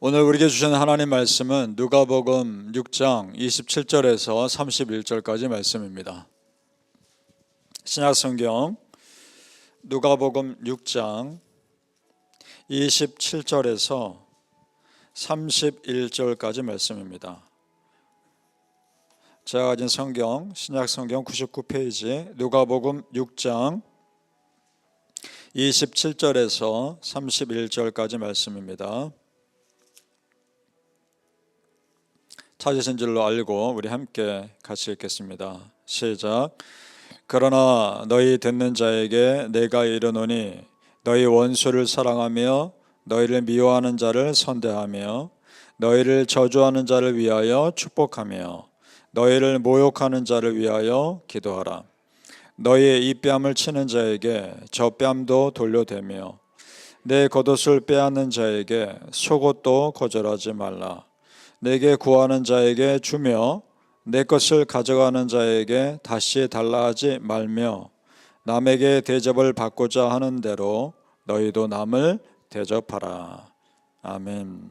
오늘 우리에게 주신 하나님 말씀은 누가복음 6장 27절에서 31절까지 말씀입니다. 신약성경 누가복음 6장 27절에서 31절까지 말씀입니다. 제가 가진 성경 신약성경 99페이지 누가복음 6장 27절에서 31절까지 말씀입니다. 찾으신 줄로 알고 우리 함께 같이 읽겠습니다. 시작. 그러나 너희 듣는 자에게 내가 이르노니 너희 원수를 사랑하며 너희를 미워하는 자를 선대하며 너희를 저주하는 자를 위하여 축복하며 너희를 모욕하는 자를 위하여 기도하라. 너희의 이 뺨을 치는 자에게 저 뺨도 돌려대며 내 겉옷을 빼앗는 자에게 속옷도 거절하지 말라. 내게 구하는 자에게 주며 내 것을 가져가는 자에게 다시 달라 하지 말며 남에게 대접을 받고자 하는 대로 너희도 남을 대접하라. 아멘.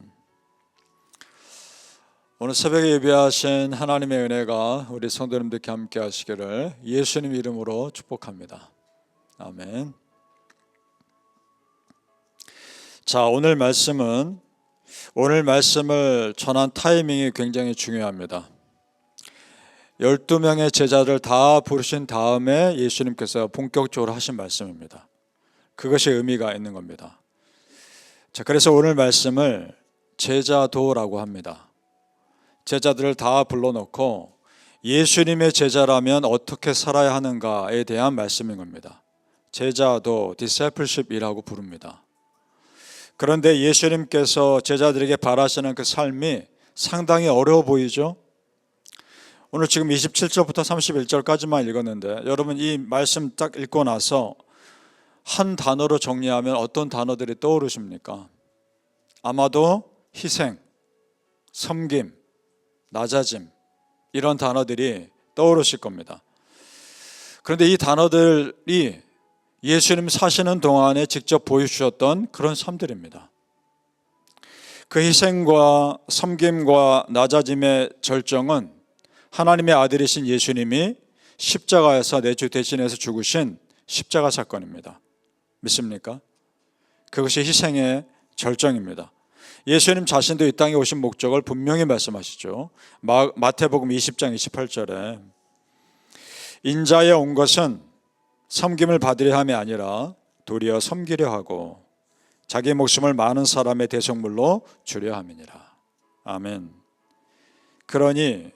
오늘 새벽에 예배하신 하나님의 은혜가 우리 성도님들께 함께 하시기를 예수님 이름으로 축복합니다. 아멘. 자, 오늘 말씀을 전한 타이밍이 굉장히 중요합니다. 12명의 제자들 다 부르신 다음에 예수님께서 본격적으로 하신 말씀입니다. 그것이 의미가 있는 겁니다. 자, 그래서 오늘 말씀을 제자도라고 합니다. 제자들을 다 불러놓고 예수님의 제자라면 어떻게 살아야 하는가에 대한 말씀인 겁니다. 제자도, discipleship이라고 부릅니다. 그런데 예수님께서 제자들에게 바라시는 그 삶이 상당히 어려워 보이죠? 오늘 지금 27절부터 31절까지만 읽었는데 여러분 이 말씀 딱 읽고 나서 한 단어로 정리하면 어떤 단어들이 떠오르십니까? 아마도 희생, 섬김, 낮아짐 이런 단어들이 떠오르실 겁니다. 그런데 이 단어들이 예수님 사시는 동안에 직접 보여주셨던 그런 삶들입니다. 그 희생과 섬김과 낮아짐의 절정은 하나님의 아들이신 예수님이 십자가에서 내 주 대신해서 죽으신 십자가 사건입니다. 믿습니까? 그것이 희생의 절정입니다. 예수님 자신도 이 땅에 오신 목적을 분명히 말씀하시죠. 마태복음 20장 28절에 인자에 온 것은 섬김을 받으려 함이 아니라 도리어 섬기려 하고 자기 목숨을 많은 사람의 대속물로 주려 함이니라. 아멘. 그러니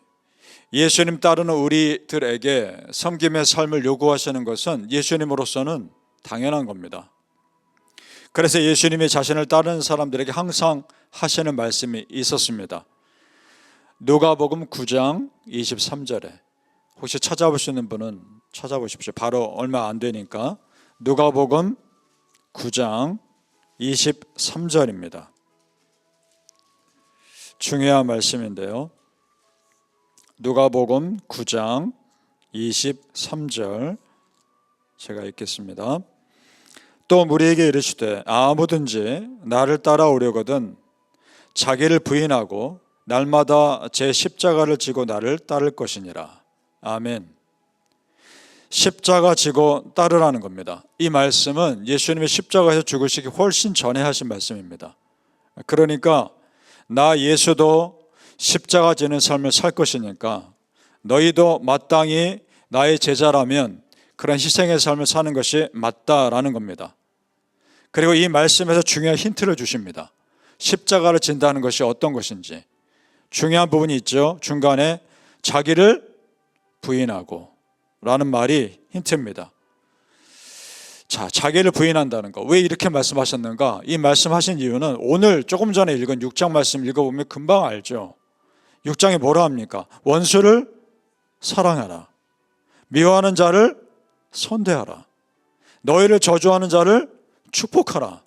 예수님 따르는 우리들에게 섬김의 삶을 요구하시는 것은 예수님으로서는 당연한 겁니다. 그래서 예수님이 자신을 따르는 사람들에게 항상 하시는 말씀이 있었습니다. 누가복음 9장 23절에 혹시 찾아볼 수 있는 분은 찾아보십시오. 바로 얼마 안 되니까 누가복음 9장 23절입니다. 중요한 말씀인데요. 누가복음 9장 23절 제가 읽겠습니다. 또 무리에게 이르시되 아무든지 나를 따라오려거든 자기를 부인하고 날마다 제 십자가를 지고 나를 따를 것이니라. 아멘. 십자가 지고 따르라는 겁니다. 이 말씀은 예수님의 십자가에서 죽으시기 훨씬 전에 하신 말씀입니다. 그러니까 나 예수도 십자가 지는 삶을 살 것이니까 너희도 마땅히 나의 제자라면 그런 희생의 삶을 사는 것이 맞다라는 겁니다. 그리고 이 말씀에서 중요한 힌트를 주십니다. 십자가를 진다는 것이 어떤 것인지 중요한 부분이 있죠. 중간에 자기를 부인하고 라는 말이 힌트입니다. 자, 자기를 부인한다는 거. 왜 이렇게 말씀하셨는가? 이 말씀하신 이유는 오늘 조금 전에 읽은 6장 말씀 읽어보면 금방 알죠. 6장에 뭐라 합니까? 원수를 사랑하라. 미워하는 자를 선대하라. 너희를 저주하는 자를 축복하라.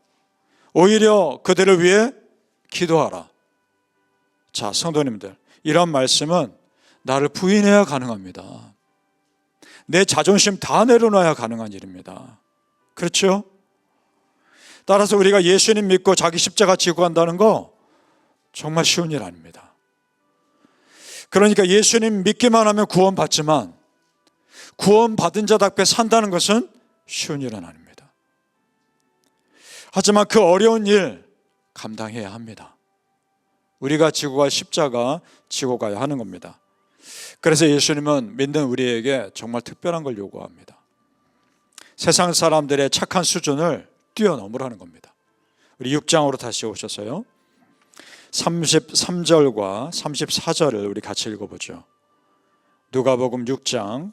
오히려 그들을 위해 기도하라. 자, 성도님들, 이런 말씀은 나를 부인해야 가능합니다. 내 자존심 다 내려놔야 가능한 일입니다. 그렇죠? 따라서 우리가 예수님 믿고 자기 십자가 지고 간다는 거 정말 쉬운 일 아닙니다. 그러니까 예수님 믿기만 하면 구원받지만 구원받은 자답게 산다는 것은 쉬운 일은 아닙니다. 하지만 그 어려운 일 감당해야 합니다. 우리가 지고 갈 십자가 지고 가야 하는 겁니다. 그래서 예수님은 믿는 우리에게 정말 특별한 걸 요구합니다. 세상 사람들의 착한 수준을 뛰어넘으라는 겁니다. 우리 6장으로 다시 오셔서요, 33절과 34절을 우리 같이 읽어보죠. 누가복음 6장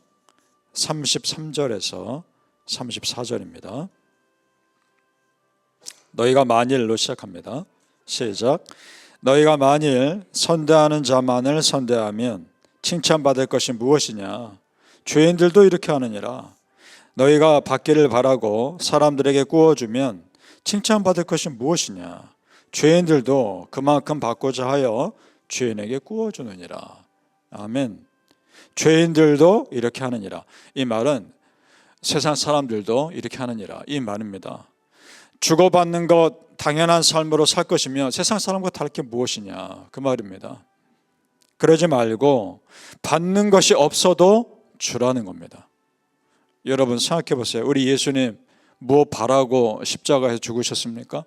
33절에서 34절입니다. 너희가 만일로 시작합니다. 시작. 너희가 만일 선대하는 자만을 선대하면 칭찬받을 것이 무엇이냐? 죄인들도 이렇게 하느니라. 너희가 받기를 바라고 사람들에게 구워주면 칭찬받을 것이 무엇이냐? 죄인들도 그만큼 받고자 하여 죄인에게 구워주느니라. 아멘. 죄인들도 이렇게 하느니라. 이 말은 세상 사람들도 이렇게 하느니라, 이 말입니다. 주고받는 것 당연한 삶으로 살 것이며 세상 사람과 다를 게 무엇이냐, 그 말입니다. 그러지 말고 받는 것이 없어도 주라는 겁니다. 여러분 생각해 보세요. 우리 예수님 무엇 바라고 십자가에서 죽으셨습니까?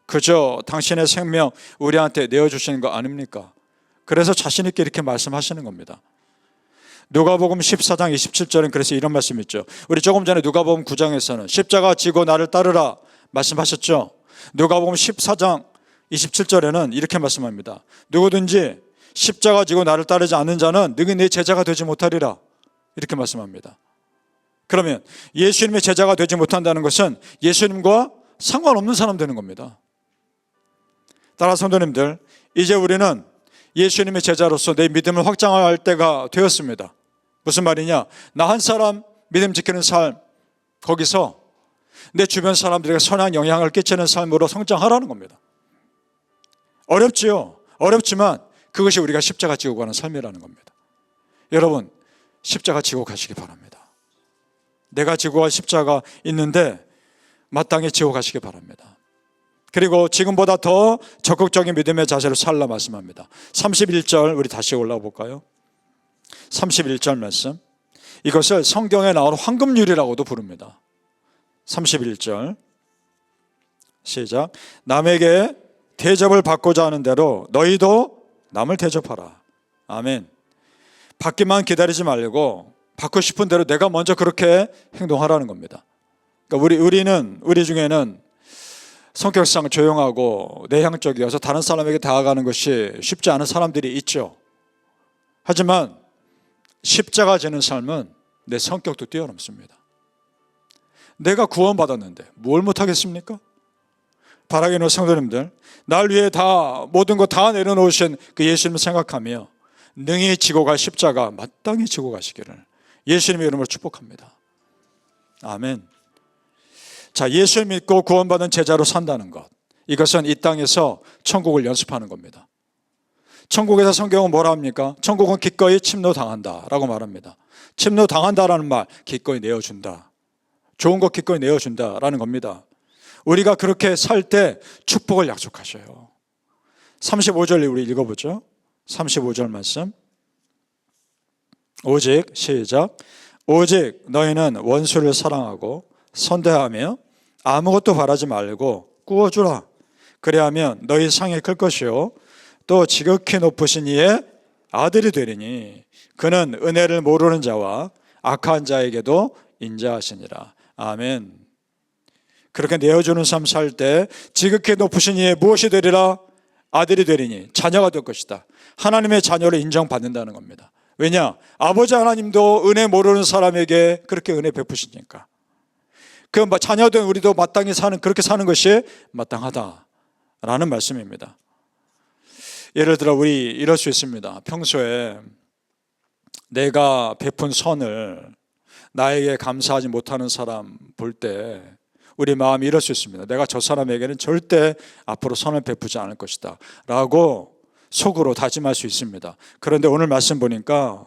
그저 당신의 생명 우리한테 내어주시는 거 아닙니까? 그래서 자신 있게 이렇게 말씀하시는 겁니다. 누가복음 14장 27절은 그래서 이런 말씀이 있죠. 우리 조금 전에 누가복음 9장에서는 십자가 지고 나를 따르라 말씀하셨죠. 누가복음 14장 27절에는 이렇게 말씀합니다. 누구든지 십자가 지고 나를 따르지 않는 자는 너희 내 제자가 되지 못하리라, 이렇게 말씀합니다. 그러면 예수님의 제자가 되지 못한다는 것은 예수님과 상관없는 사람 되는 겁니다. 따라서 성도님들, 이제 우리는 예수님의 제자로서 내 믿음을 확장할 때가 되었습니다. 무슨 말이냐? 나 한 사람 믿음 지키는 삶, 거기서 내 주변 사람들에게 선한 영향을 끼치는 삶으로 성장하라는 겁니다. 어렵지요. 어렵지만 그것이 우리가 십자가 지고 가는 삶이라는 겁니다. 여러분, 십자가 지고 가시기 바랍니다. 내가 지고 갈 십자가 있는데 마땅히 지고 가시기 바랍니다. 그리고 지금보다 더 적극적인 믿음의 자세로 살라 말씀합니다. 31절 우리 다시 올라가 볼까요? 31절 말씀, 이것을 성경에 나오는 황금률이라고도 부릅니다. 31절 시작. 남에게 대접을 받고자 하는 대로 너희도 남을 대접하라. 아멘. 받기만 기다리지 말고 받고 싶은 대로 내가 먼저 그렇게 행동하라는 겁니다. 그러니까 우리 중에는 성격상 조용하고 내향적이어서 다른 사람에게 다가가는 것이 쉽지 않은 사람들이 있죠. 하지만 십자가 지는 삶은 내 성격도 뛰어넘습니다. 내가 구원받았는데 뭘 못하겠습니까? 바라기는 성도님들, 날 위해 다 모든 거 다 내려놓으신 그 예수님을 생각하며 능히 지고 갈 십자가 마땅히 지고 가시기를 예수님의 이름으로 축복합니다. 아멘. 자, 예수를 믿고 구원받은 제자로 산다는 것, 이것은 이 땅에서 천국을 연습하는 겁니다. 천국에서 성경은 뭐라 합니까? 천국은 기꺼이 침노당한다 라고 말합니다. 침노당한다라는 말, 기꺼이 내어준다, 좋은 것 기꺼이 내어준다라는 겁니다. 우리가 그렇게 살 때 축복을 약속하셔요. 35절 우리 읽어보죠. 35절 말씀, 오직 시작. 오직 너희는 원수를 사랑하고 선대하며 아무것도 바라지 말고 구워주라. 그래야면 너희 상이 클 것이요 또 지극히 높으신 이의 아들이 되리니 그는 은혜를 모르는 자와 악한 자에게도 인자하시니라. 아멘. 그렇게 내어주는 삶 살 때 지극히 높으신 이의 무엇이 되리라? 아들이 되리니 자녀가 될 것이다. 하나님의 자녀를 인정받는다는 겁니다. 왜냐? 아버지 하나님도 은혜 모르는 사람에게 그렇게 은혜 베푸시니까. 그 자녀된 우리도 마땅히 그렇게 사는 것이 마땅하다라는 말씀입니다. 예를 들어 우리 이럴 수 있습니다. 평소에 내가 베푼 선을 나에게 감사하지 못하는 사람 볼 때 우리 마음이 이럴 수 있습니다. 내가 저 사람에게는 절대 앞으로 선을 베푸지 않을 것이다 라고 속으로 다짐할 수 있습니다. 그런데 오늘 말씀 보니까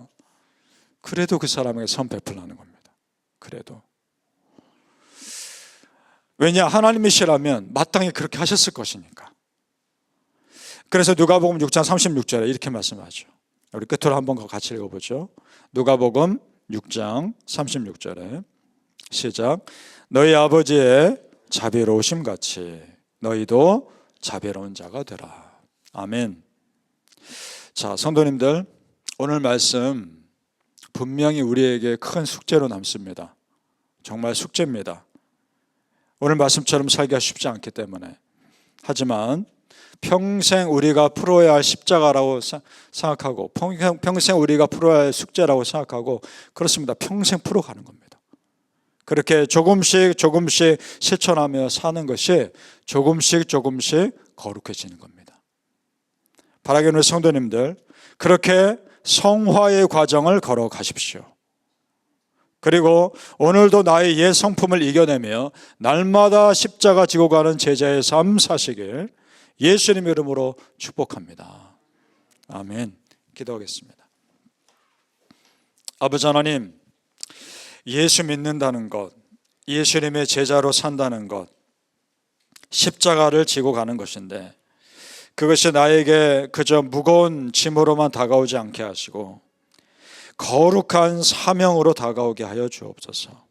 그래도 그 사람에게 선 베풀라는 겁니다. 그래도. 왜냐? 하나님이시라면 마땅히 그렇게 하셨을 것이니까. 그래서 누가복음 6장 36절에 이렇게 말씀하죠. 우리 끝으로 한번 같이 읽어보죠. 누가복음 6장 36절에 시작. 너희 아버지의 자비로우심 같이 너희도 자비로운 자가 되라. 아멘. 자, 성도님들, 오늘 말씀 분명히 우리에게 큰 숙제로 남습니다. 정말 숙제입니다. 오늘 말씀처럼 살기가 쉽지 않기 때문에. 하지만 평생 우리가 풀어야 할 십자가라고 생각하고 평생 우리가 풀어야 할 숙제라고 생각하고 그렇습니다. 평생 풀어가는 겁니다. 그렇게 조금씩 실천하며 사는 것이 조금씩 거룩해지는 겁니다. 바라기는 성도님들, 그렇게 성화의 과정을 걸어가십시오. 그리고 오늘도 나의 옛 성품을 이겨내며 날마다 십자가 지고 가는 제자의 삶 사시길 예수님 이름으로 축복합니다. 아멘. 기도하겠습니다. 아버지 하나님, 예수 믿는다는 것, 예수님의 제자로 산다는 것, 십자가를 지고 가는 것인데 그것이 나에게 그저 무거운 짐으로만 다가오지 않게 하시고 거룩한 사명으로 다가오게 하여 주옵소서.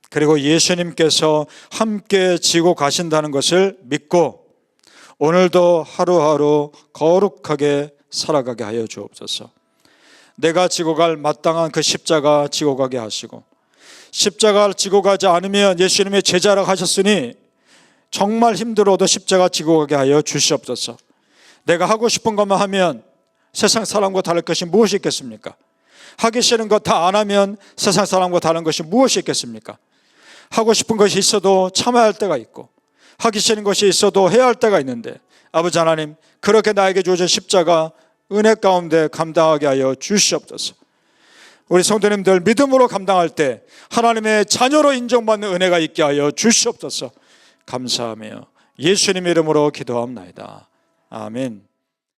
그리고 예수님께서 함께 지고 가신다는 것을 믿고 오늘도 하루하루 거룩하게 살아가게 하여 주옵소서. 내가 지고 갈 마땅한 그 십자가 지고 가게 하시고 십자가를 지고 가지 않으면 예수님의 제자라고 하셨으니 정말 힘들어도 십자가 지고 가게 하여 주시옵소서. 내가 하고 싶은 것만 하면 세상 사람과 다를 것이 무엇이 있겠습니까? 하기 싫은 것 다 안 하면 세상 사람과 다른 것이 무엇이 있겠습니까? 하고 싶은 것이 있어도 참아야 할 때가 있고 하기 싫은 것이 있어도 해야 할 때가 있는데 아버지 하나님, 그렇게 나에게 주어진 십자가 은혜 가운데 감당하게 하여 주시옵소서. 우리 성도님들 믿음으로 감당할 때 하나님의 자녀로 인정받는 은혜가 있게 하여 주시옵소서. 감사하며 예수님 이름으로 기도합니다. 아멘.